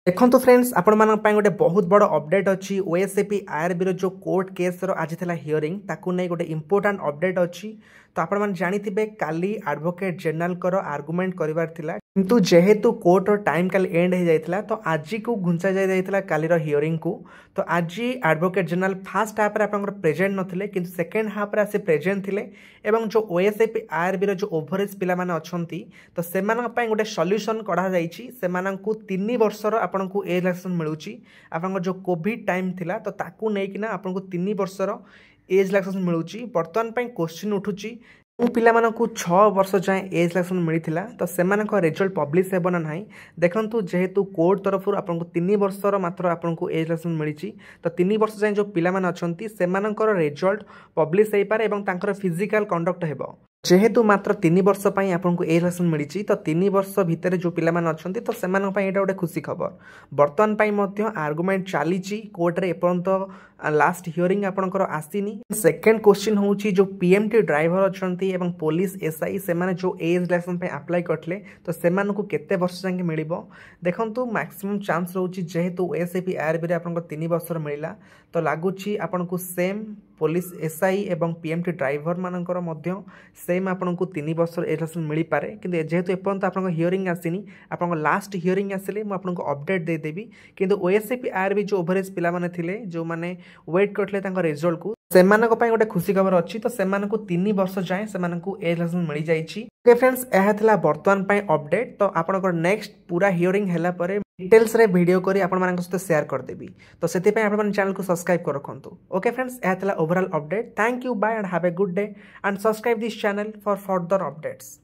देखो तो फ्रेंड्स आपण गोटे बहुत बड़ अपडेट अच्छी ओएसएपी आरबी जो कोर्ट केस आज था हियरिंग ताकू नहीं गोटे इंपोर्टाट अपडेट अच्छी। तो आपण मैंने जानी काली एडवोकेट जनरल कर आर्गुमेंट करार किंतु जेहेतु कोर्टर टाइम काली एंड हो जाता तो आज को घुंचा जाता कालीर हियरिंग को। तो आज एडवोकेट जनरल फास्ट हाफ आप प्रेजेंट नथिले किंतु सेकेंड हाफ रे आसे प्रेजेंट थिले एवं जो ओएसएपी आरबी जो ओभरेज पिला माने अछंती तो सेमानक पय गोटे सॉल्यूशन कढा जाईची। सेमानकु 3 वर्षर आपनकु एज रिलैक्सेशन मिलुची। आपन जो कोविड टाइम थिला तो ताकू नै किना आपनकु 3 वर्षर एज रिलैक्सेशन मिलुची। वर्तमान पय क्वेश्चन उठुची पिला मानकु 6 वर्ष जाए एज रिलैक्सेशन मिलता तो सेमानक रिजल्ट पब्लिश हेबो ना नाही। देखंतु जेहेतु कोर्ट तरफ आपनको 3 वर्षर मात्र आपनको एज रिलैक्सेशन मिली तो 3 वर्ष जाए जो पिला माने अछंती सेमानकर रिजल्ट पब्लिश हो पारे एवं तांकर फिजिकल कंडक्ट हेबो। जेहेतु मात्र 3 वर्ष पई आपनको एज रिलैक्सेशन मिली तो 3 वर्ष भितर जो पिला माने अछंती तो सेमानक पई एटा गोटे खुशी खबर। वर्तमान पई मध्य आर्गुमेंट चलीची कोर्ट रे एपर्यंत लास्ट हियरिंग आपनकर आसीनी। सेकेंड क्वेश्चन होउची जो पीएमटी ड्राइवर अछंती एवं पुलिस एसआई से माने जो एज रिलैक्सेशन पे अप्लाई करथले तो सेमानकु केते वर्ष जाके मिलिबो। देखंतु मैक्सिमम चांस रहउची जेहेतु ओएसएपी आरबी रे आपनको 3 वर्षर मिलिला तो लागुची आपनको सेम पुलिस एसआई एवं पीएमटी ड्राइवर मानकर मध्य सेम आपनको 3 वर्षर एज रिलैक्सेशन मिली पारे। किंतु जेहेतु एपर्यंत आपनको हियरिंग आसीनी आपनको लास्ट हियरिंग आसिले मु आपनको अपडेट दे देबी। किंतु ओएसएपी आरबी जो ओवरेज पिला माने थिले जो माने वेट करथले तांको रिजल्ट को सेमानक पय गोटे खुशी खबर अच्छी। तो सेमानकु 3 वर्ष जाए सेमानकु एज रिलैक्सेशन मिल जाईची। ओके फ्रेंड्स यह था वर्तमान पय अपडेट। तो आपनकर नेक्स्ट पूरा हियरिंग हैला परे डिटेल्स रे वीडियो करी आपण मानक सहित शेयर कर देबी। तो सेति पय आपण मन चैनल को सब्सक्राइब कर रखंतु। ओके फ्रेंड्स यह था overall update. Thank you bye and have a good day and subscribe this channel for further updates.